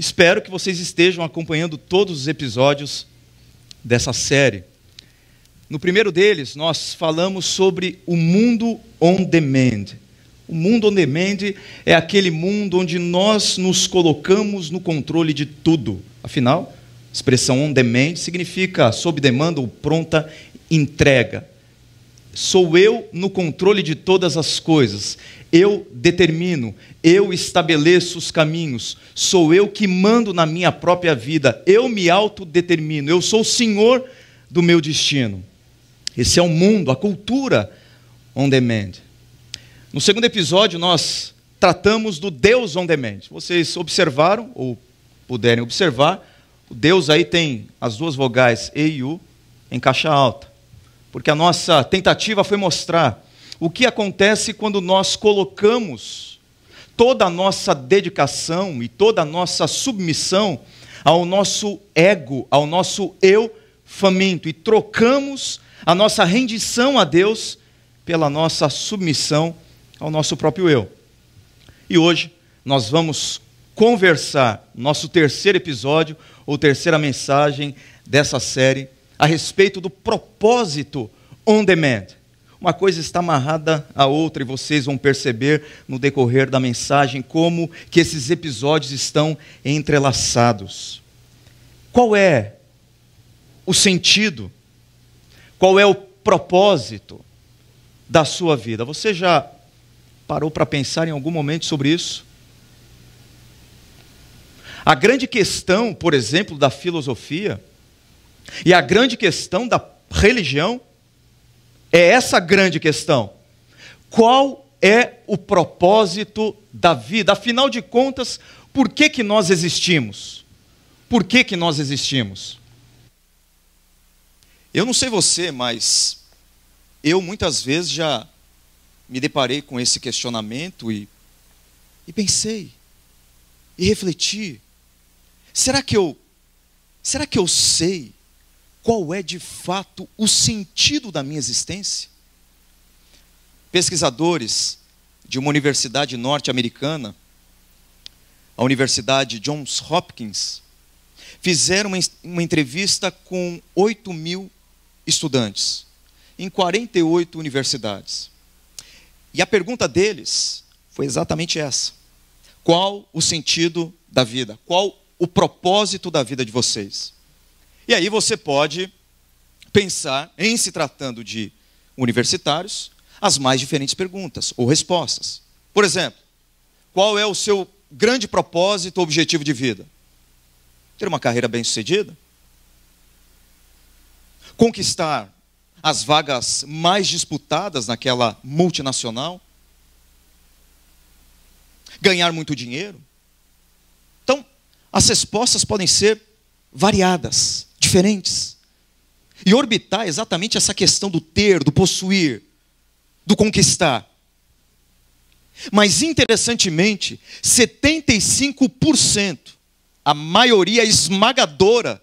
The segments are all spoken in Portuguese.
Espero que vocês estejam acompanhando todos os episódios dessa série. No primeiro deles, nós falamos sobre o mundo on demand. O mundo on demand é aquele mundo onde nós nos colocamos no controle de tudo. Afinal, a expressão on demand significa sob demanda ou pronta entrega. Sou eu no controle de todas as coisas. Eu determino, eu estabeleço os caminhos. Sou eu que mando na minha própria vida. Eu me autodetermino. Eu sou o senhor do meu destino. Esse é o mundo, a cultura on demand. No segundo episódio, nós tratamos do Deus on demand. Vocês observaram, ou puderem observar, o Deus aí tem as duas vogais E e U em caixa alta. Porque a nossa tentativa foi mostrar o que acontece quando nós colocamos toda a nossa dedicação e toda a nossa submissão ao nosso ego, ao nosso eu faminto, e trocamos a nossa rendição a Deus pela nossa submissão ao nosso próprio eu. E hoje nós vamos conversar, nosso terceiro episódio, ou terceira mensagem dessa série, a respeito do propósito on demand. Uma coisa está amarrada à outra e vocês vão perceber no decorrer da mensagem como que esses episódios estão entrelaçados. Qual é o sentido? Qual é o propósito da sua vida? Você já parou para pensar em algum momento sobre isso? A grande questão, por exemplo, da filosofia e a grande questão da religião é essa grande questão. Qual é o propósito da vida? Afinal de contas, por que nós existimos? Por que nós existimos? Eu não sei você, mas eu muitas vezes já me deparei com esse questionamento e pensei, e refleti. Será que eu sei qual é de fato o sentido da minha existência? Pesquisadores de uma universidade norte-americana, a Universidade Johns Hopkins, fizeram uma entrevista com 8.000 estudantes em 48 universidades. E a pergunta deles foi exatamente essa: qual o sentido da vida? Qual o propósito da vida de vocês? E aí você pode pensar, em se tratando de universitários, as mais diferentes perguntas ou respostas. Por exemplo, qual é o seu grande propósito ou objetivo de vida? Ter uma carreira bem-sucedida? Conquistar as vagas mais disputadas naquela multinacional? Ganhar muito dinheiro? Então, as respostas podem ser variadas, diferentes. E orbitar exatamente essa questão do ter, do possuir, do conquistar. Mas, interessantemente, 75%, a maioria esmagadora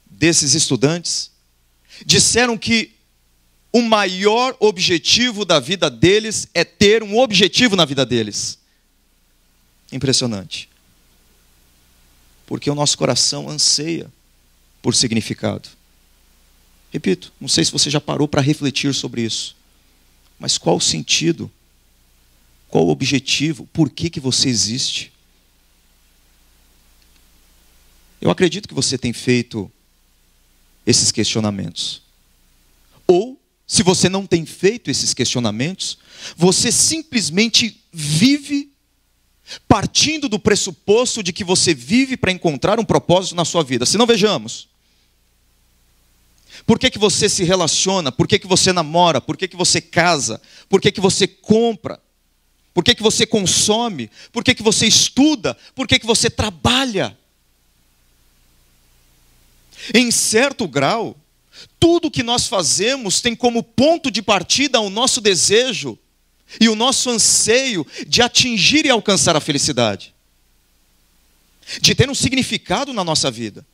desses estudantes, disseram que o maior objetivo da vida deles é ter um objetivo na vida deles. Impressionante. Porque o nosso coração anseia por significado. Repito, não sei se você já parou para refletir sobre isso, mas qual o sentido? Qual o objetivo? Por que você existe? Eu acredito que você tem feito esses questionamentos. Ou, se você não tem feito esses questionamentos, você simplesmente vive partindo do pressuposto de que você vive para encontrar um propósito na sua vida. Se não, vejamos. Por que você se relaciona? Por que você namora? Por que você casa? Por que você compra? Por que você consome? Por que você estuda? Por que você trabalha? Em certo grau, tudo que nós fazemos tem como ponto de partida o nosso desejo e o nosso anseio de atingir e alcançar a felicidade, de ter um significado na nossa vida.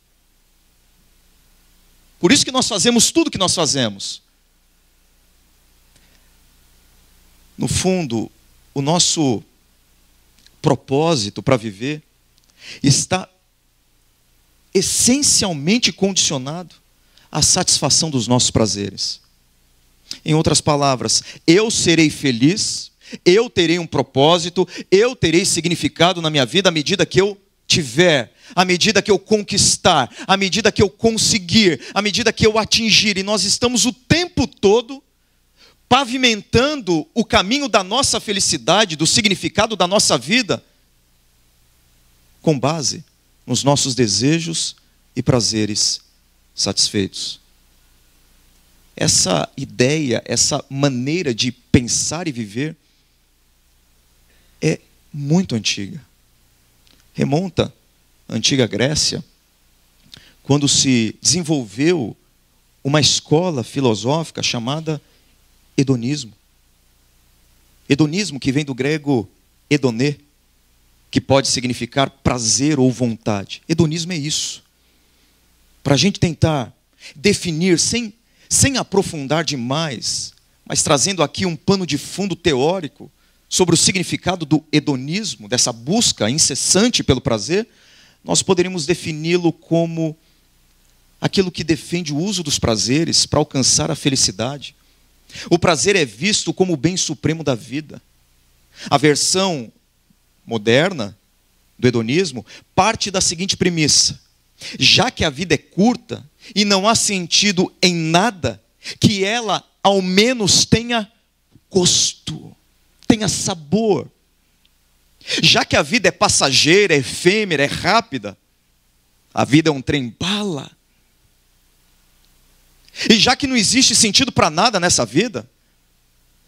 Por isso que nós fazemos tudo que nós fazemos. No fundo, o nosso propósito para viver está essencialmente condicionado à satisfação dos nossos prazeres. Em outras palavras, eu serei feliz, eu terei um propósito, eu terei significado na minha vida à medida que eu tiver, à medida que eu conquistar, à medida que eu conseguir, à medida que eu atingir. E nós estamos o tempo todo pavimentando o caminho da nossa felicidade, do significado da nossa vida, com base nos nossos desejos e prazeres satisfeitos. Essa ideia, essa maneira de pensar e viver é muito antiga. Remonta à antiga Grécia, quando se desenvolveu uma escola filosófica chamada hedonismo. Hedonismo, que vem do grego hedonê, que pode significar prazer ou vontade. Hedonismo é isso. Para a gente tentar definir, sem aprofundar demais, mas trazendo aqui um pano de fundo teórico sobre o significado do hedonismo, dessa busca incessante pelo prazer, nós poderíamos defini-lo como aquilo que defende o uso dos prazeres para alcançar a felicidade. O prazer é visto como o bem supremo da vida. A versão moderna do hedonismo parte da seguinte premissa: já que a vida é curta e não há sentido em nada, que ela ao menos tenha gosto, tenha sabor. Já que a vida é passageira, é efêmera, é rápida, a vida é um trem-bala. E já que não existe sentido para nada nessa vida,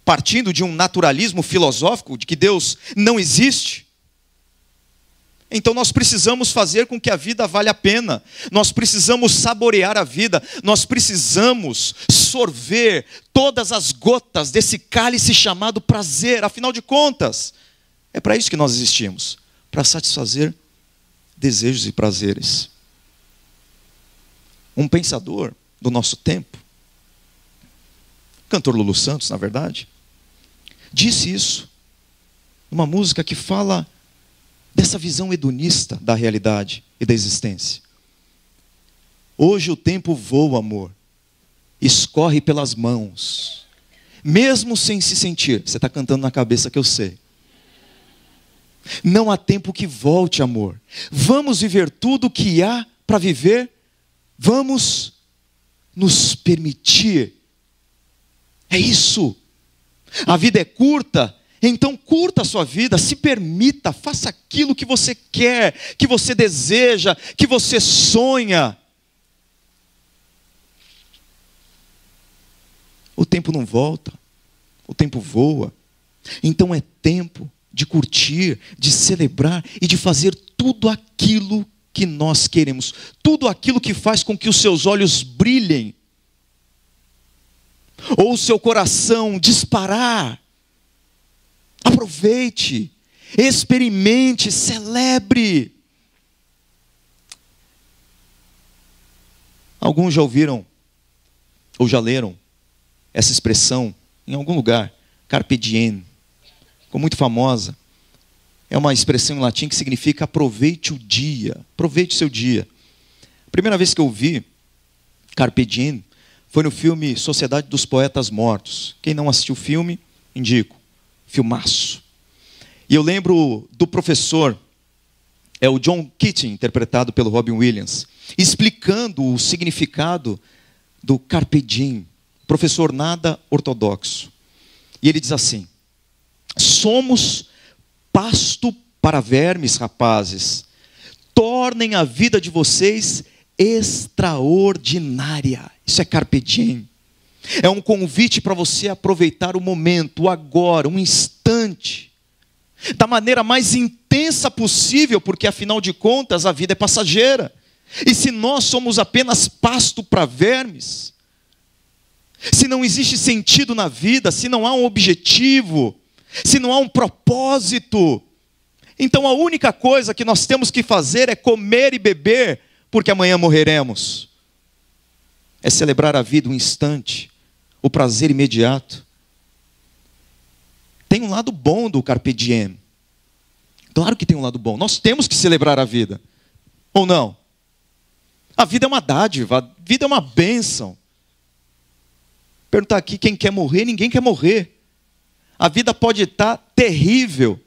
partindo de um naturalismo filosófico de que Deus não existe, então nós precisamos fazer com que a vida valha a pena. Nós precisamos saborear a vida. Nós precisamos sorver todas as gotas desse cálice chamado prazer. Afinal de contas, é para isso que nós existimos, para satisfazer desejos e prazeres. Um pensador do nosso tempo, cantor Lulu Santos, na verdade, disse isso numa música que fala dessa visão hedonista da realidade e da existência. Hoje o tempo voa, amor, escorre pelas mãos, mesmo sem se sentir. Você está cantando na cabeça que eu sei. Não há tempo que volte, amor. Vamos viver tudo o que há para viver. Vamos nos permitir. É isso. A vida é curta. Então curta a sua vida, se permita, faça aquilo que você quer, que você deseja, que você sonha. O tempo não volta, o tempo voa. Então é tempo de curtir, de celebrar e de fazer tudo aquilo que nós queremos. Tudo aquilo que faz com que os seus olhos brilhem, ou o seu coração disparar. Aproveite, experimente, celebre. Alguns já ouviram ou já leram essa expressão em algum lugar, carpe diem, ficou muito famosa. É uma expressão em latim que significa aproveite o dia, aproveite o seu dia. A primeira vez que eu ouvi carpe diem foi no filme Sociedade dos Poetas Mortos. Quem não assistiu o filme, indico. Filmaço. E eu lembro do professor, o John Keating, interpretado pelo Robin Williams, explicando o significado do carpe diem, professor nada ortodoxo. E ele diz assim: somos pasto para vermes, rapazes. Tornem a vida de vocês extraordinária. Isso é carpe diem. É um convite para você aproveitar o momento, o agora, um instante, da maneira mais intensa possível, porque afinal de contas a vida é passageira. E se nós somos apenas pasto para vermes, se não existe sentido na vida, se não há um objetivo, se não há um propósito, então a única coisa que nós temos que fazer é comer e beber, porque amanhã morreremos. É celebrar a vida um instante, o prazer imediato. Tem um lado bom do carpe diem. Claro que tem um lado bom. Nós temos que celebrar a vida. Ou não? A vida é uma dádiva, a vida é uma bênção. Perguntar aqui quem quer morrer, ninguém quer morrer. A vida pode estar terrível.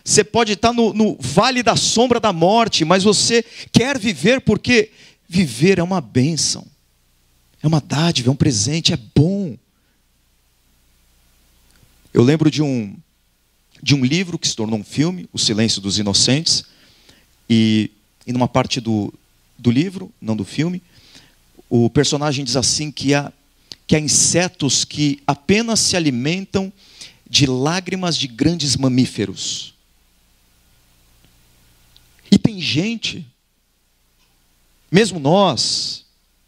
Você pode estar no vale da sombra da morte, mas você quer viver porque viver é uma bênção. É uma dádiva, é um presente, é bom. Eu lembro de um livro que se tornou um filme, O Silêncio dos Inocentes, e numa parte do livro, não do filme, o personagem diz assim que há insetos que apenas se alimentam de lágrimas de grandes mamíferos. E tem gente, mesmo nós,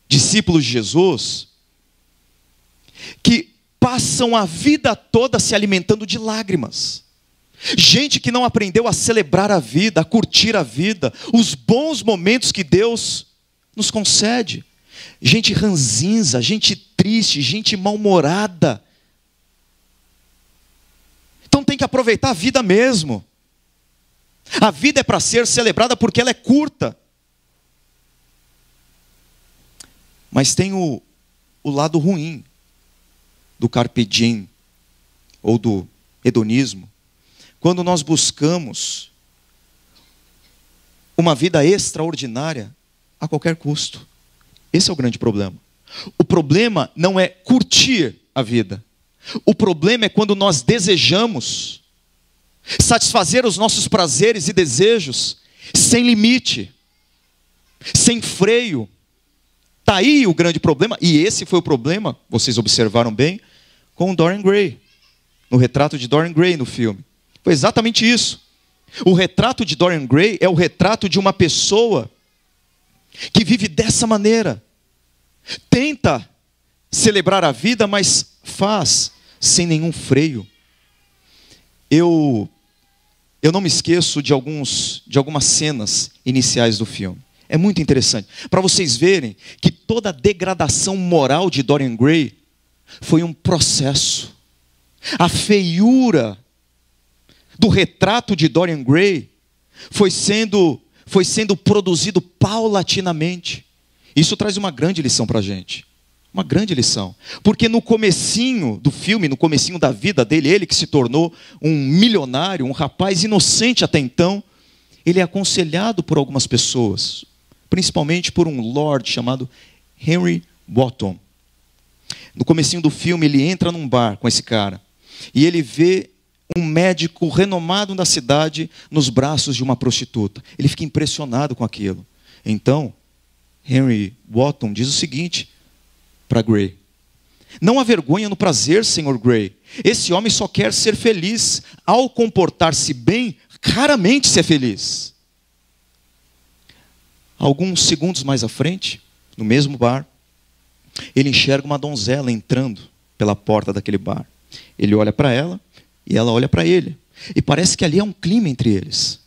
discípulos de Jesus, que passam a vida toda se alimentando de lágrimas. Gente que não aprendeu a celebrar a vida, a curtir a vida, os bons momentos que Deus nos concede. Gente ranzinza, gente triste, gente mal-humorada. Então tem que aproveitar a vida mesmo. A vida é para ser celebrada porque ela é curta. Mas tem o lado ruim do carpe diem, ou do hedonismo. Quando nós buscamos uma vida extraordinária a qualquer custo. Esse é o grande problema. O problema não é curtir a vida. O problema é quando nós desejamos satisfazer os nossos prazeres e desejos sem limite, sem freio. Está aí o grande problema, e esse foi o problema, vocês observaram bem, com o Dorian Gray, no retrato de Dorian Gray no filme. Foi exatamente isso. O retrato de Dorian Gray é o retrato de uma pessoa que vive dessa maneira. Tenta celebrar a vida, mas faz sem nenhum freio. Eu não me esqueço de algumas cenas iniciais do filme. É muito interessante. Para vocês verem que toda a degradação moral de Dorian Gray foi um processo. A feiura do retrato de Dorian Gray foi sendo produzido paulatinamente. Isso traz uma grande lição para a gente. Uma grande lição. Porque no comecinho do filme, no comecinho da vida dele, ele que se tornou um milionário, um rapaz inocente até então, ele é aconselhado por algumas pessoas, principalmente por um lord chamado Henry Wotton. No comecinho do filme, ele entra num bar com esse cara, e ele vê um médico renomado da cidade nos braços de uma prostituta. Ele fica impressionado com aquilo. Então, Henry Wotton diz o seguinte para Gray: não há vergonha no prazer, Sr. Gray. Esse homem só quer ser feliz. Ao comportar-se bem, raramente se é feliz. Alguns segundos mais à frente, no mesmo bar, ele enxerga uma donzela entrando pela porta daquele bar. Ele olha para ela e ela olha para ele. E parece que ali há um clima entre eles.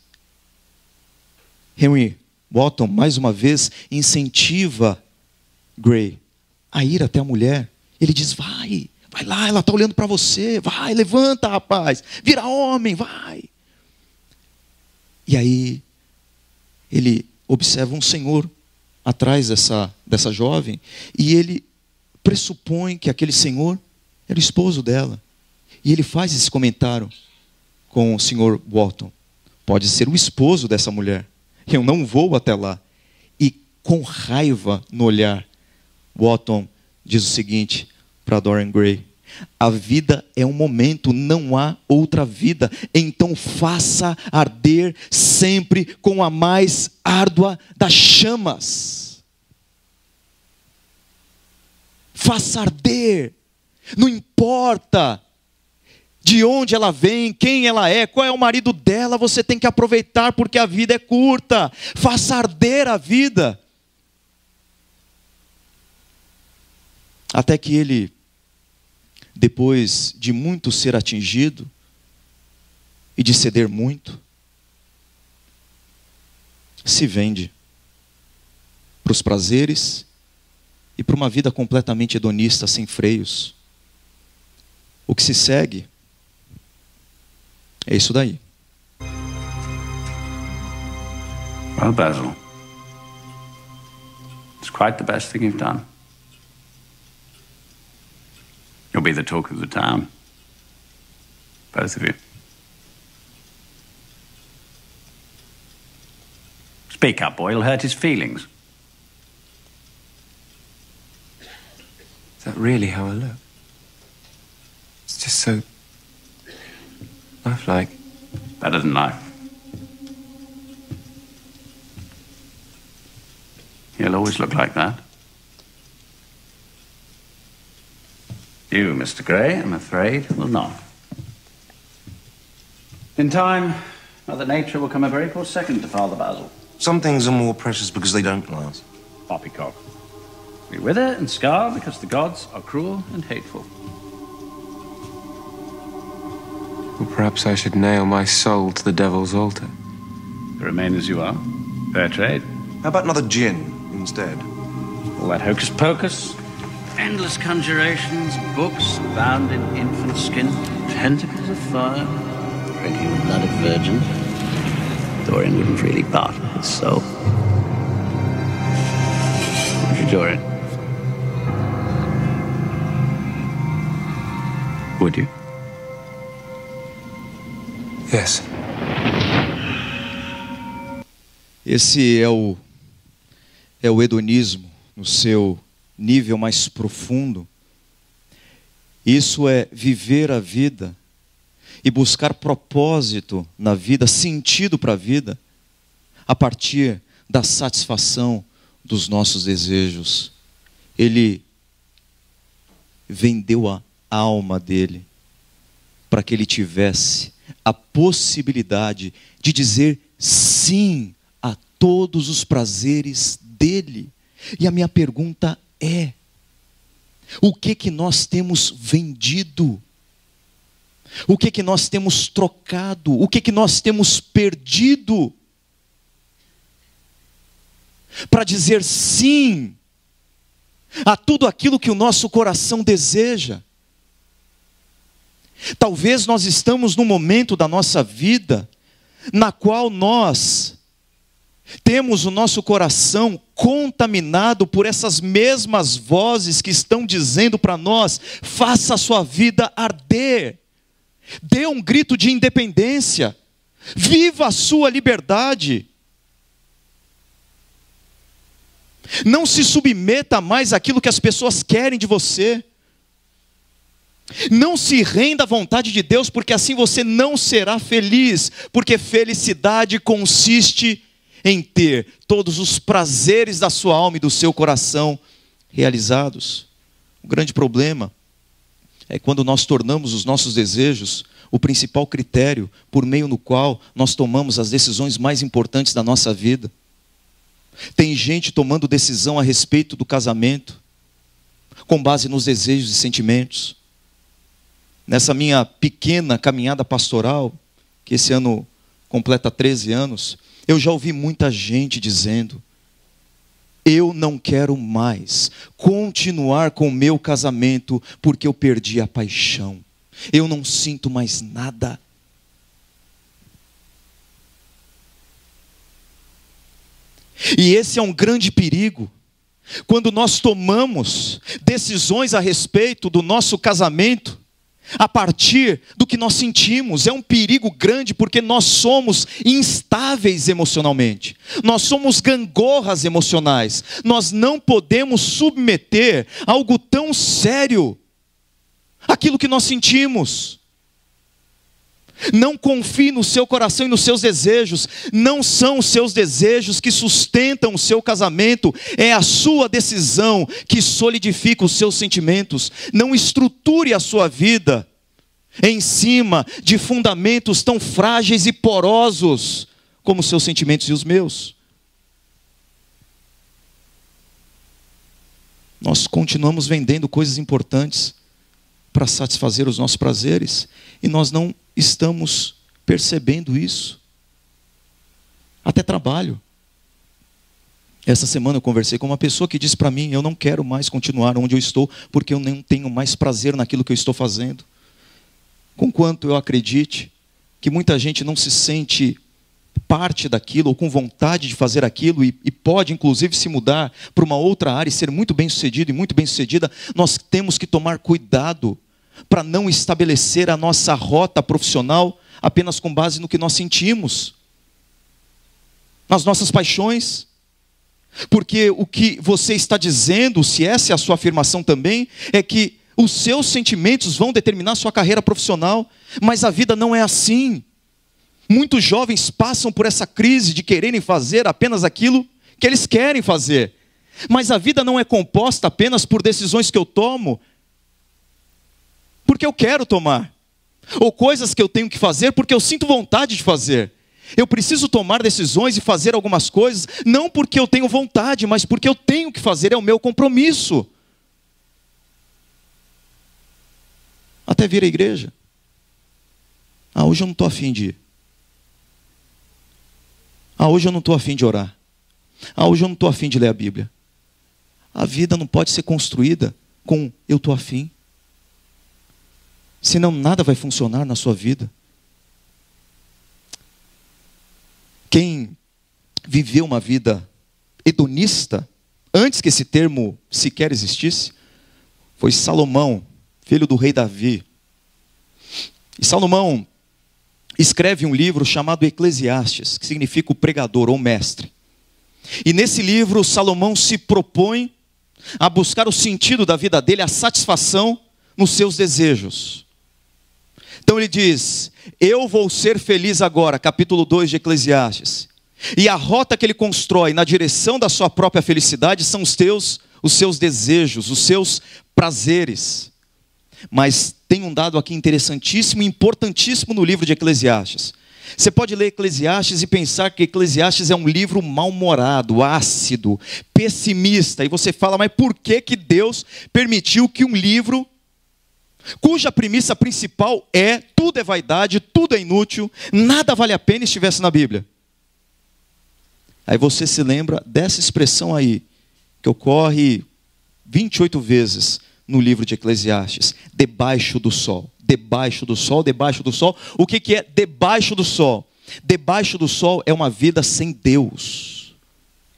Henry Wotton, mais uma vez, incentiva Gray a ir até a mulher. Ele diz: vai lá, ela está olhando para você. Vai, levanta, rapaz. Vira homem, vai. E aí, ele observa um senhor atrás dessa jovem, e ele pressupõe que aquele senhor era o esposo dela. E ele faz esse comentário com o Sr. Wotton: pode ser o esposo dessa mulher. Eu não vou até lá. E com raiva no olhar, Wotton diz o seguinte para Dorian Gray: a vida é um momento, não há outra vida. Então faça arder sempre com a mais árdua das chamas. Faça arder. Não importa de onde ela vem, quem ela é, qual é o marido dela, você tem que aproveitar porque a vida é curta. Faça arder a vida. Até que ele, depois de muito ser atingido e de ceder muito, se vende para os prazeres e para uma vida completamente hedonista, sem freios. O que se segue é isso daí. Well, Basil, it's quite the best thing you've done. You'll be the talk of the town. Both of you. Speak up, or he'll hurt his feelings. Is that really how I look? It's just so lifelike. Better than life. He'll always look like that. You, Mr. Grey, I'm afraid, will not. In time, Mother Nature will come a very close second to Father Basil. Some things are more precious because they don't last. Poppycock. We wither and scar because the gods are cruel and hateful. Or perhaps I should nail my soul to the devil's altar. Remain as you are. Fair trade. How about another gin instead? All that hocus pocus, endless conjurations, books bound in infant skin, tentacles of fire, drinking the blood of virgins. Dorian wouldn't freely part with his soul. Would you, Dorian? Would you? Yes. Esse é o hedonismo no seu nível mais profundo. Isso é viver a vida e buscar propósito na vida, sentido para a vida, a partir da satisfação dos nossos desejos. Ele vendeu a alma dele para que ele tivesse a possibilidade de dizer sim a todos os prazeres dele. E a minha pergunta é: o que nós temos vendido? O que nós temos trocado? O que nós temos perdido para dizer sim a tudo aquilo que o nosso coração deseja? Talvez nós estamos num momento da nossa vida na qual nós temos o nosso coração contaminado por essas mesmas vozes que estão dizendo para nós: faça a sua vida arder, dê um grito de independência, viva a sua liberdade. Não se submeta mais àquilo que as pessoas querem de você. Não se renda à vontade de Deus, porque assim você não será feliz, porque felicidade consiste em ter todos os prazeres da sua alma e do seu coração realizados. O grande problema é quando nós tornamos os nossos desejos o principal critério por meio no qual nós tomamos as decisões mais importantes da nossa vida. Tem gente tomando decisão a respeito do casamento com base nos desejos e sentimentos. Nessa minha pequena caminhada pastoral, que esse ano completa 13 anos, eu já ouvi muita gente dizendo: eu não quero mais continuar com o meu casamento porque eu perdi a paixão. Eu não sinto mais nada. E esse é um grande perigo. Quando nós tomamos decisões a respeito do nosso casamento a partir do que nós sentimos, é um perigo grande, porque nós somos instáveis emocionalmente, nós somos gangorras emocionais, nós não podemos submeter algo tão sério àquilo que nós sentimos. Não confie no seu coração e nos seus desejos. Não são os seus desejos que sustentam o seu casamento, é a sua decisão que solidifica os seus sentimentos. Não estruture a sua vida em cima de fundamentos tão frágeis e porosos como os seus sentimentos e os meus. Nós continuamos vendendo coisas importantes para satisfazer os nossos prazeres e nós não estamos percebendo isso. Até trabalho. Essa semana eu conversei com uma pessoa que disse para mim: eu não quero mais continuar onde eu estou, porque eu não tenho mais prazer naquilo que eu estou fazendo. Conquanto eu acredite que muita gente não se sente parte daquilo, ou com vontade de fazer aquilo, e pode inclusive se mudar para uma outra área e ser muito bem sucedido e muito bem sucedida, nós temos que tomar cuidado para não estabelecer a nossa rota profissional apenas com base no que nós sentimos, nas nossas paixões. Porque o que você está dizendo, se essa é a sua afirmação também, é que os seus sentimentos vão determinar a sua carreira profissional, mas a vida não é assim. Muitos jovens passam por essa crise de quererem fazer apenas aquilo que eles querem fazer. Mas a vida não é composta apenas por decisões que eu tomo porque eu quero tomar, ou coisas que eu tenho que fazer porque eu sinto vontade de fazer. Eu preciso tomar decisões e fazer algumas coisas, não porque eu tenho vontade, mas porque eu tenho que fazer, é o meu compromisso. Até vir à igreja. Hoje eu não estou afim de ir. Hoje eu não estou afim de orar. Hoje eu não estou afim de ler a Bíblia. A vida não pode ser construída com eu estou afim. Senão nada vai funcionar na sua vida. Quem viveu uma vida hedonista, antes que esse termo sequer existisse, foi Salomão, filho do rei Davi. E Salomão escreve um livro chamado Eclesiastes, que significa o pregador ou mestre. E nesse livro, Salomão se propõe a buscar o sentido da vida dele, a satisfação nos seus desejos. Então ele diz: eu vou ser feliz agora, capítulo 2 de Eclesiastes. E a rota que ele constrói na direção da sua própria felicidade são os seus desejos, os seus prazeres. Mas tem um dado aqui interessantíssimo e importantíssimo no livro de Eclesiastes. Você pode ler Eclesiastes e pensar que Eclesiastes é um livro mal-humorado, ácido, pessimista. E você fala, mas por que Deus permitiu que um livro cuja premissa principal é tudo é vaidade, tudo é inútil, nada vale a pena, estivesse na Bíblia? Aí você se lembra dessa expressão aí, que ocorre 28 vezes no livro de Eclesiastes: debaixo do sol. Debaixo do sol, debaixo do sol. O que é debaixo do sol? Debaixo do sol é uma vida sem Deus.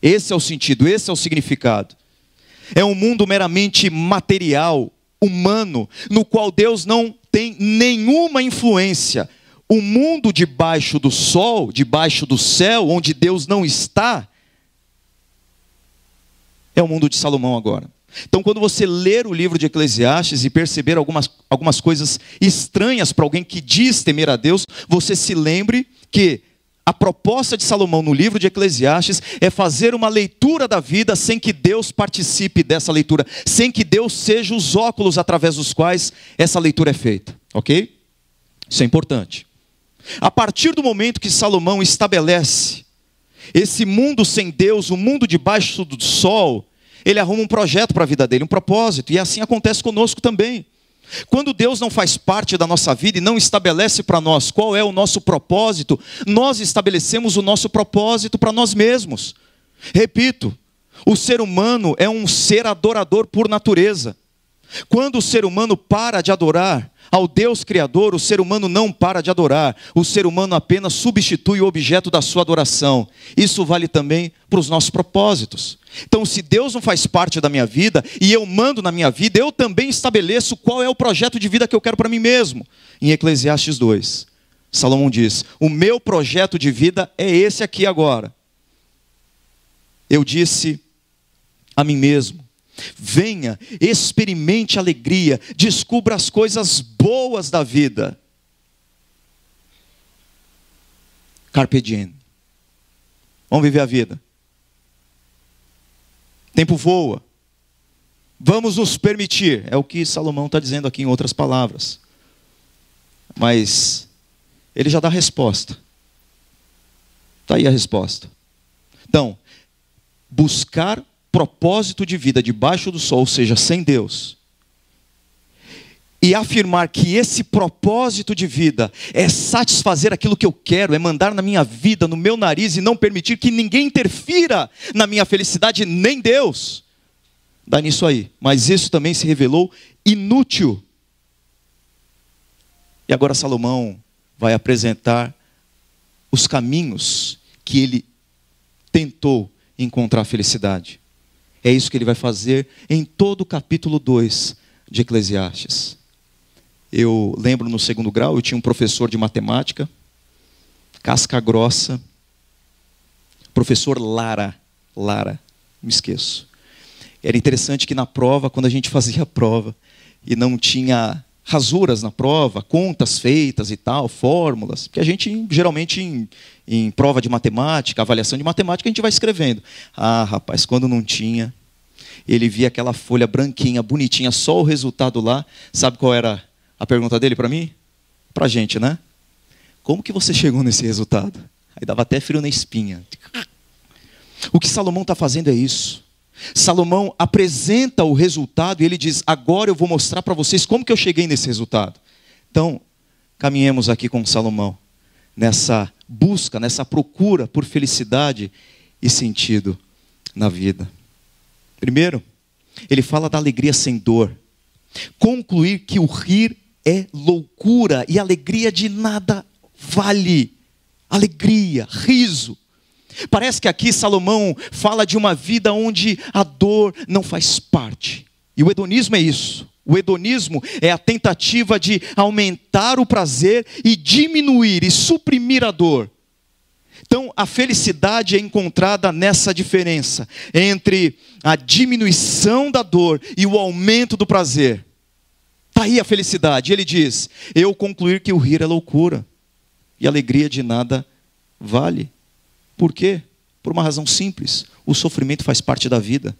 Esse é o sentido, esse é o significado. É um mundo meramente material, humano, no qual Deus não tem nenhuma influência. O mundo debaixo do sol, debaixo do céu, onde Deus não está, é o mundo de Salomão agora. Então, quando você ler o livro de Eclesiastes e perceber algumas coisas estranhas para alguém que diz temer a Deus, você se lembre que a proposta de Salomão no livro de Eclesiastes é fazer uma leitura da vida sem que Deus participe dessa leitura, sem que Deus seja os óculos através dos quais essa leitura é feita, ok? Isso é importante. A partir do momento que Salomão estabelece esse mundo sem Deus, o mundo debaixo do sol, ele arruma um projeto para a vida dele, um propósito, e assim acontece conosco também. Quando Deus não faz parte da nossa vida e não estabelece para nós qual é o nosso propósito, nós estabelecemos o nosso propósito para nós mesmos. Repito, o ser humano é um ser adorador por natureza. Quando o ser humano para de adorar ao Deus Criador, o ser humano não para de adorar. O ser humano apenas substitui o objeto da sua adoração. Isso vale também para os nossos propósitos. Então, se Deus não faz parte da minha vida e eu mando na minha vida, eu também estabeleço qual é o projeto de vida que eu quero para mim mesmo. Em Eclesiastes 2, Salomão diz: o meu projeto de vida é esse aqui agora. Eu disse a mim mesmo: venha, experimente a alegria, descubra as coisas boas da vida. Carpe diem. Vamos viver a vida. Tempo voa. Vamos nos permitir. É o que Salomão está dizendo aqui em outras palavras. Mas ele já dá a resposta. Está aí a resposta. Então, buscar propósito de vida debaixo do sol, ou seja, sem Deus, e afirmar que esse propósito de vida é satisfazer aquilo que eu quero, é mandar na minha vida, no meu nariz, e não permitir que ninguém interfira na minha felicidade, nem Deus, dá nisso aí. Mas isso também se revelou inútil. E agora Salomão vai apresentar os caminhos que ele tentou encontrar a felicidade. É isso que ele vai fazer em todo o capítulo 2 de Eclesiastes. Eu lembro no 2º grau, eu tinha um professor de matemática, casca grossa, professor Lara, me esqueço. Era interessante que na prova, quando a gente fazia a prova, e não tinha rasuras na prova, contas feitas e tal, fórmulas, porque a gente geralmente em prova de matemática, avaliação de matemática, a gente vai escrevendo. Ah, rapaz, quando não tinha, ele via aquela folha branquinha, bonitinha, só o resultado lá. Sabe qual era a pergunta dele para mim? Para a gente, né? Como que você chegou nesse resultado? Aí dava até frio na espinha. O que Salomão está fazendo é isso. Salomão apresenta o resultado e ele diz: agora eu vou mostrar para vocês como que eu cheguei nesse resultado. Então, caminhemos aqui com Salomão, nessa busca, nessa procura por felicidade e sentido na vida. Primeiro, ele fala da alegria sem dor. Concluir que o rir é loucura e alegria de nada vale. Alegria, riso. Parece que aqui Salomão fala de uma vida onde a dor não faz parte. E o hedonismo é isso. O hedonismo é a tentativa de aumentar o prazer e diminuir e suprimir a dor. Então, a felicidade é encontrada nessa diferença entre a diminuição da dor e o aumento do prazer. Está aí a felicidade. Ele diz: eu concluir que o rir é loucura e a alegria de nada vale. Por quê? Por uma razão simples: o sofrimento faz parte da vida.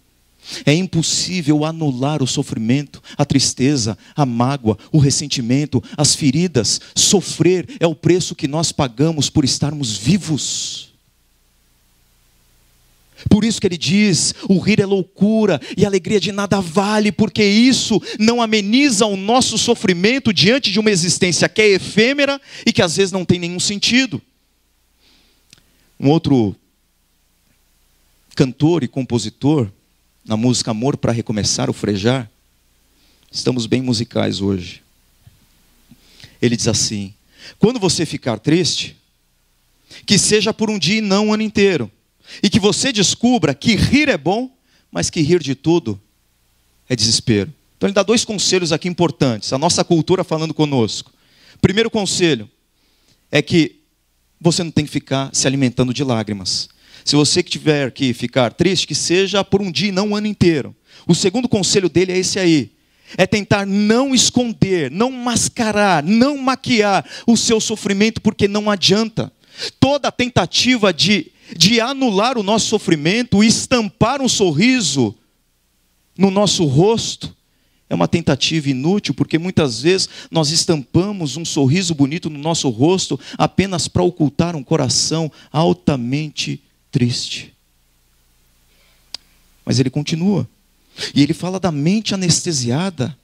É impossível anular o sofrimento, a tristeza, a mágoa, o ressentimento, as feridas. Sofrer é o preço que nós pagamos por estarmos vivos. Por isso que ele diz: o rir é loucura e a alegria de nada vale, porque isso não ameniza o nosso sofrimento diante de uma existência que é efêmera e que às vezes não tem nenhum sentido. Um outro cantor e compositor, na música Amor para Recomeçar, o Frejá, estamos bem musicais hoje. Ele diz assim: quando você ficar triste, que seja por um dia e não um ano inteiro, e que você descubra que rir é bom, mas que rir de tudo é desespero. Então ele dá 2 conselhos aqui importantes, a nossa cultura falando conosco. Primeiro conselho é que você não tem que ficar se alimentando de lágrimas. Se você tiver que ficar triste, que seja por um dia e não um ano inteiro. O segundo conselho dele é esse aí. É tentar não esconder, não mascarar, não maquiar o seu sofrimento, porque não adianta. Toda tentativa de anular o nosso sofrimento, estampar um sorriso no nosso rosto, é uma tentativa inútil, porque muitas vezes nós estampamos um sorriso bonito no nosso rosto apenas para ocultar um coração altamente triste. Mas ele continua. E ele fala da mente anestesiada.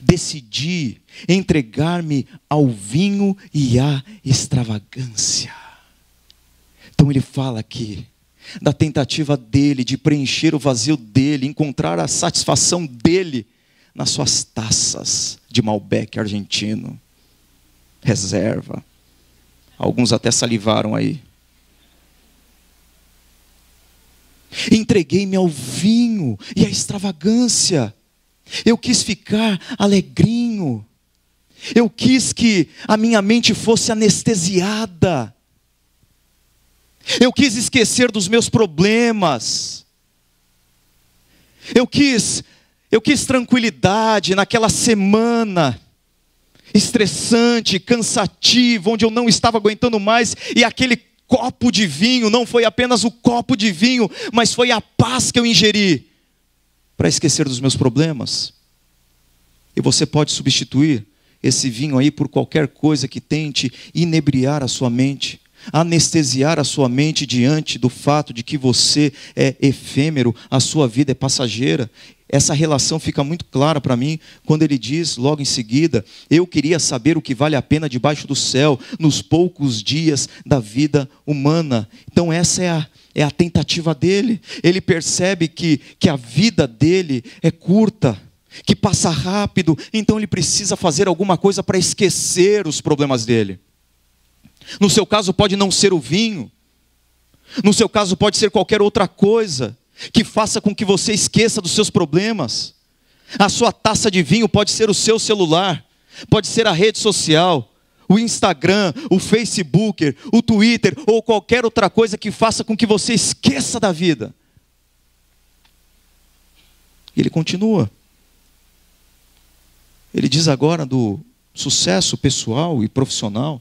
Decidi entregar-me ao vinho e à extravagância. Então ele fala aqui da tentativa dele de preencher o vazio dele, encontrar a satisfação dele nas suas taças de Malbec argentino, reserva. Alguns até salivaram aí. Entreguei-me ao vinho e à extravagância. Eu quis ficar alegrinho. Eu quis que a minha mente fosse anestesiada. Eu quis esquecer dos meus problemas. Eu quis tranquilidade naquela semana estressante, cansativa, onde eu não estava aguentando mais, e aquele copo de vinho não foi apenas o copo de vinho, mas foi a paz que eu ingeri para esquecer dos meus problemas. E você pode substituir esse vinho aí por qualquer coisa que tente inebriar a sua mente, anestesiar a sua mente diante do fato de que você é efêmero, a sua vida é passageira. Essa relação fica muito clara para mim quando ele diz logo em seguida: eu queria saber o que vale a pena debaixo do céu nos poucos dias da vida humana. Então essa é a tentativa dele. Ele percebe que a vida dele é curta, que passa rápido, então ele precisa fazer alguma coisa para esquecer os problemas dele. No seu caso pode não ser o vinho, No seu caso pode ser qualquer outra coisa que faça com que você esqueça dos seus problemas. A sua taça de vinho pode ser o seu celular, pode ser a rede social, o Instagram, o Facebook, o Twitter ou qualquer outra coisa que faça com que você esqueça da vida. Ele continua. Ele diz agora do sucesso pessoal e profissional.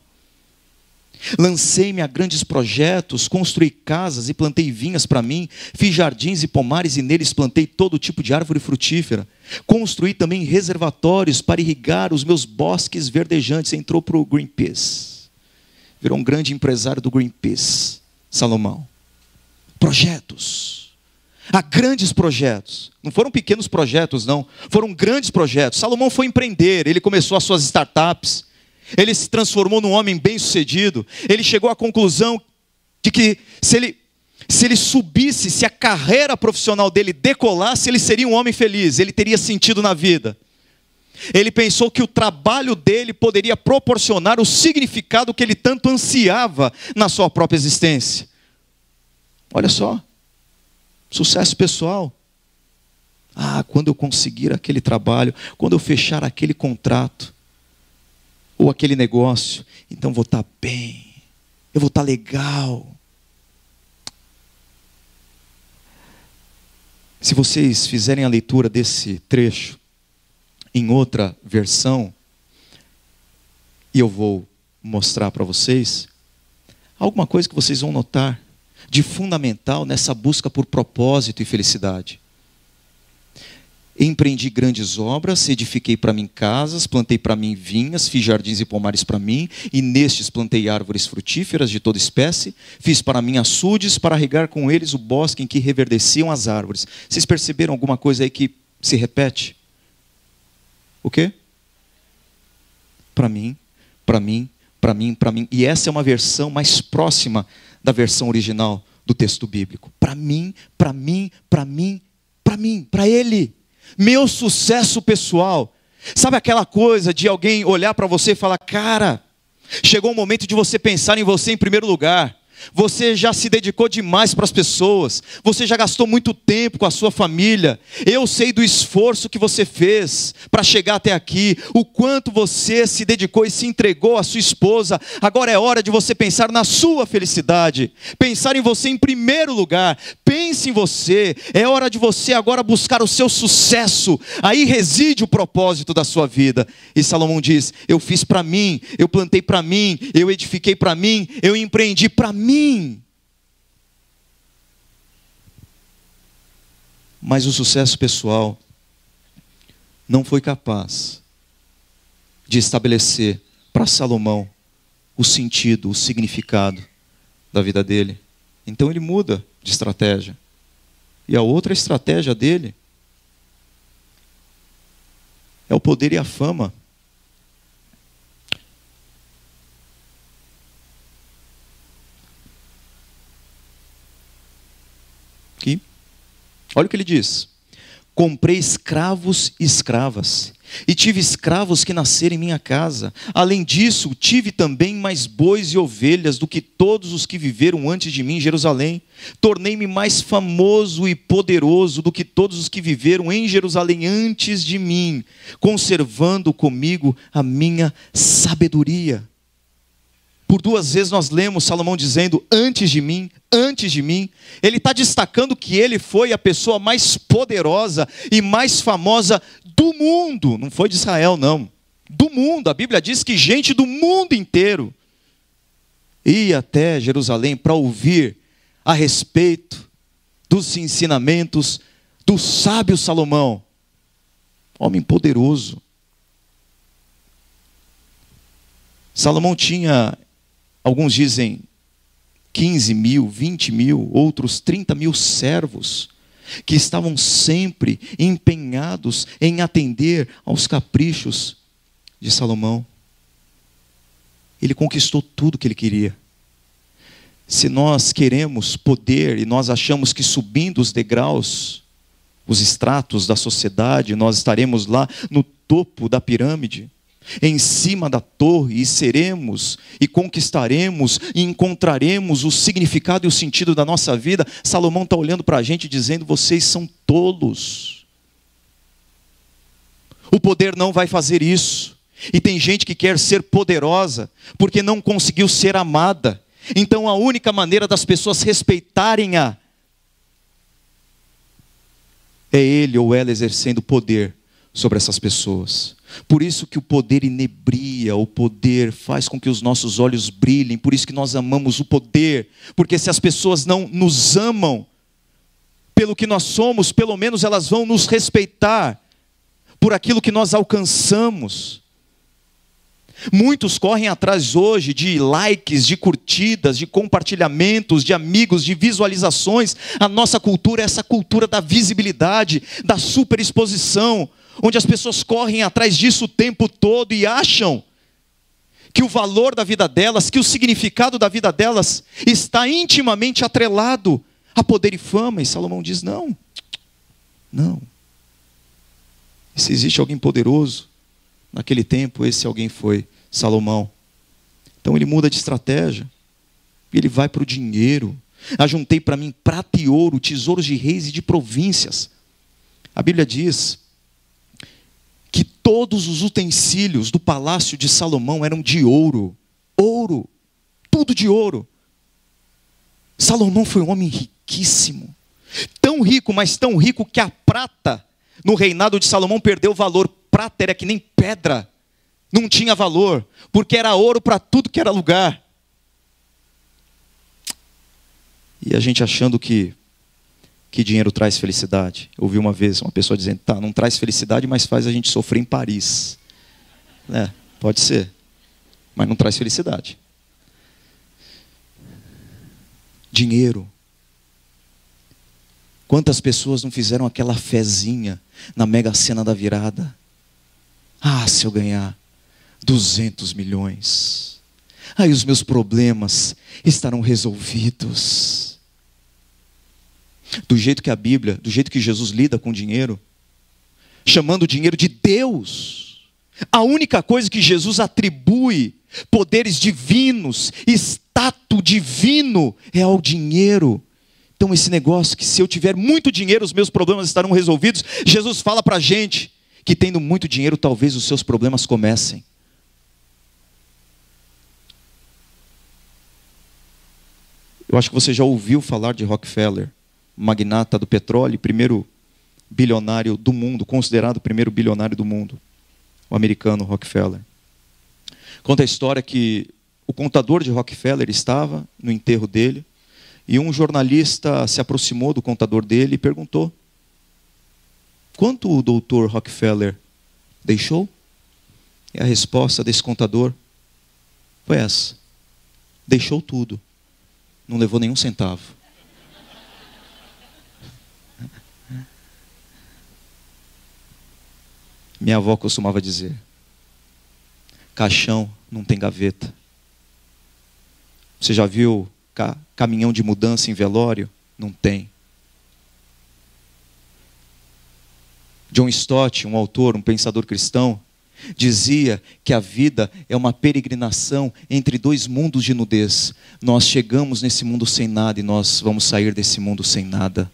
Lancei-me a grandes projetos, construí casas e plantei vinhas para mim, fiz jardins e pomares e neles plantei todo tipo de árvore frutífera. Construí também reservatórios para irrigar os meus bosques verdejantes. Entrou para o Greenpeace. Virou um grande empresário do Greenpeace, Salomão. Projetos. Há grandes projetos. Não foram pequenos projetos, não. Foram grandes projetos. Salomão foi empreender, ele começou as suas startups. Ele se transformou num homem bem-sucedido. Ele chegou à conclusão de que se ele subisse, se a carreira profissional dele decolasse, ele seria um homem feliz, ele teria sentido na vida. Ele pensou que o trabalho dele poderia proporcionar o significado que ele tanto ansiava na sua própria existência. Olha só, sucesso pessoal. Quando eu conseguir aquele trabalho, quando eu fechar aquele contrato, ou aquele negócio, então vou estar bem, eu vou estar legal. Se vocês fizerem a leitura desse trecho em outra versão, e eu vou mostrar para vocês, alguma coisa que vocês vão notar de fundamental nessa busca por propósito e felicidade. Empreendi grandes obras, edifiquei para mim casas, plantei para mim vinhas, fiz jardins e pomares para mim, e nestes plantei árvores frutíferas de toda espécie, fiz para mim açudes para regar com eles o bosque em que reverdeciam as árvores. Vocês perceberam alguma coisa aí que se repete? O quê? Para mim, para mim, para mim, para mim. E essa é uma versão mais próxima da versão original do texto bíblico. Para mim, para mim, para mim, para mim, para ele. Meu sucesso pessoal. Sabe aquela coisa de alguém olhar para você e falar: cara, chegou o momento de você pensar em você em primeiro lugar. Você já se dedicou demais para as pessoas. Você já gastou muito tempo com a sua família. Eu sei do esforço que você fez para chegar até aqui. O quanto você se dedicou e se entregou à sua esposa. Agora é hora de você pensar na sua felicidade. Pensar em você em primeiro lugar. Pense em você. É hora de você agora buscar o seu sucesso. Aí reside o propósito da sua vida. E Salomão diz: eu fiz para mim, eu plantei para mim, eu edifiquei para mim, eu empreendi para mim. Mas o sucesso pessoal não foi capaz de estabelecer para Salomão o sentido, o significado da vida dele. Então ele muda de estratégia. E a outra estratégia dele é o poder e a fama. Aqui. Olha o que ele diz: comprei escravos e escravas, e tive escravos que nasceram em minha casa. Além disso, tive também mais bois e ovelhas do que todos os que viveram antes de mim em Jerusalém. Tornei-me mais famoso e poderoso do que todos os que viveram em Jerusalém antes de mim, conservando comigo a minha sabedoria. Por duas vezes nós lemos Salomão dizendo: antes de mim, antes de mim. Ele está destacando que ele foi a pessoa mais poderosa e mais famosa do mundo. Não foi de Israel, não. Do mundo. A Bíblia diz que gente do mundo inteiro ia até Jerusalém para ouvir a respeito dos ensinamentos do sábio Salomão. Homem poderoso. Salomão tinha, alguns dizem 15 mil, 20 mil, outros 30 mil servos, que estavam sempre empenhados em atender aos caprichos de Salomão. Ele conquistou tudo que ele queria. Se nós queremos poder e nós achamos que subindo os degraus, os estratos da sociedade, nós estaremos lá no topo da pirâmide, em cima da torre, e seremos, e conquistaremos, e encontraremos o significado e o sentido da nossa vida. Salomão está olhando para a gente dizendo: vocês são tolos. O poder não vai fazer isso. E tem gente que quer ser poderosa porque não conseguiu ser amada. Então a única maneira das pessoas respeitarem-a é ele ou ela exercendo poder sobre essas pessoas. Por isso que o poder inebria, o poder faz com que os nossos olhos brilhem. Por isso que nós amamos o poder. Porque se as pessoas não nos amam pelo que nós somos, pelo menos elas vão nos respeitar por aquilo que nós alcançamos. Muitos correm atrás hoje de likes, de curtidas, de compartilhamentos, de amigos, de visualizações. A nossa cultura é essa cultura da visibilidade, da superexposição, onde as pessoas correm atrás disso o tempo todo e acham que o valor da vida delas, que o significado da vida delas está intimamente atrelado a poder e fama. E Salomão diz: não. E se existe alguém poderoso naquele tempo, esse alguém foi Salomão. Então ele muda de estratégia. Ele vai para o dinheiro. Ajuntei para mim prata e ouro, tesouros de reis e de províncias. A Bíblia diz que todos os utensílios do palácio de Salomão eram de ouro. Ouro. Tudo de ouro. Salomão foi um homem riquíssimo. Tão rico, mas tão rico que a prata no reinado de Salomão perdeu valor. Prata era que nem pedra, não tinha valor, porque era ouro para tudo que era lugar. E a gente achando que dinheiro traz felicidade. Eu ouvi uma vez uma pessoa dizendo: tá, não traz felicidade, mas faz a gente sofrer em Paris. Pode ser, mas não traz felicidade. Dinheiro. Quantas pessoas não fizeram aquela fezinha na Mega Sena da virada? Ah, se eu ganhar 200 milhões, aí os meus problemas estarão resolvidos. Do jeito que a Bíblia, do jeito que Jesus lida com o dinheiro, chamando o dinheiro de Deus. A única coisa que Jesus atribui poderes divinos, status divino, é ao dinheiro. Então esse negócio que se eu tiver muito dinheiro os meus problemas estarão resolvidos, Jesus fala para a gente que tendo muito dinheiro talvez os seus problemas comecem. Eu acho que você já ouviu falar de Rockefeller, magnata do petróleo, primeiro bilionário do mundo, considerado o primeiro bilionário do mundo, o americano Rockefeller. Conta a história que o contador de Rockefeller estava no enterro dele, e um jornalista se aproximou do contador dele e perguntou: quanto o doutor Rockefeller deixou? E a resposta desse contador foi essa: deixou tudo, não levou nenhum centavo. Minha avó costumava dizer: caixão não tem gaveta. Você já viu caminhão de mudança em velório? Não tem. John Stott, um autor, um pensador cristão, dizia que a vida é uma peregrinação entre dois mundos de nudez. Nós chegamos nesse mundo sem nada e nós vamos sair desse mundo sem nada.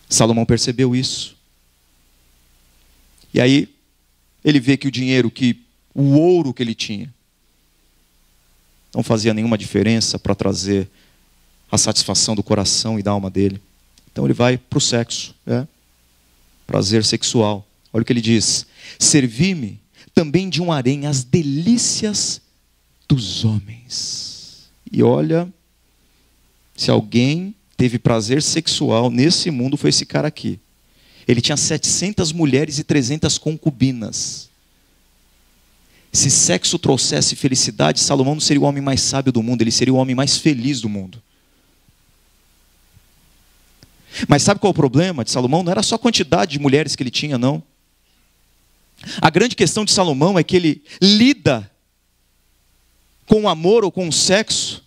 Salomão percebeu isso. E aí ele vê que o dinheiro, o ouro que ele tinha, não fazia nenhuma diferença para trazer a satisfação do coração e da alma dele. Então ele vai para o sexo, prazer sexual. Olha o que ele diz: servi-me também de um harém as delícias dos homens. E olha, se alguém teve prazer sexual nesse mundo foi esse cara aqui. Ele tinha 700 mulheres e 300 concubinas. Se sexo trouxesse felicidade, Salomão não seria o homem mais sábio do mundo, ele seria o homem mais feliz do mundo. Mas sabe qual é o problema de Salomão? Não era só a quantidade de mulheres que ele tinha, não. A grande questão de Salomão é que ele lida com o amor ou com o sexo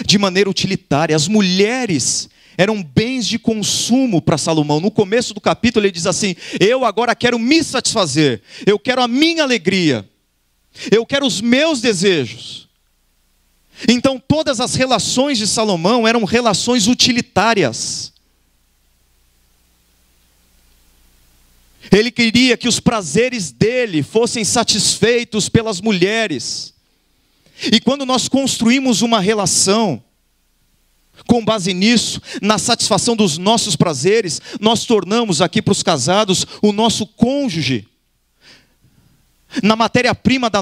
de maneira utilitária. As mulheres eram bens de consumo para Salomão. No começo do capítulo ele diz assim: eu agora quero me satisfazer, eu quero a minha alegria, eu quero os meus desejos. Então todas as relações de Salomão eram relações utilitárias. Ele queria que os prazeres dele fossem satisfeitos pelas mulheres. E quando nós construímos uma relação com base nisso, na satisfação dos nossos prazeres, nós tornamos aqui para os casados o nosso cônjuge. Na matéria-prima da nossa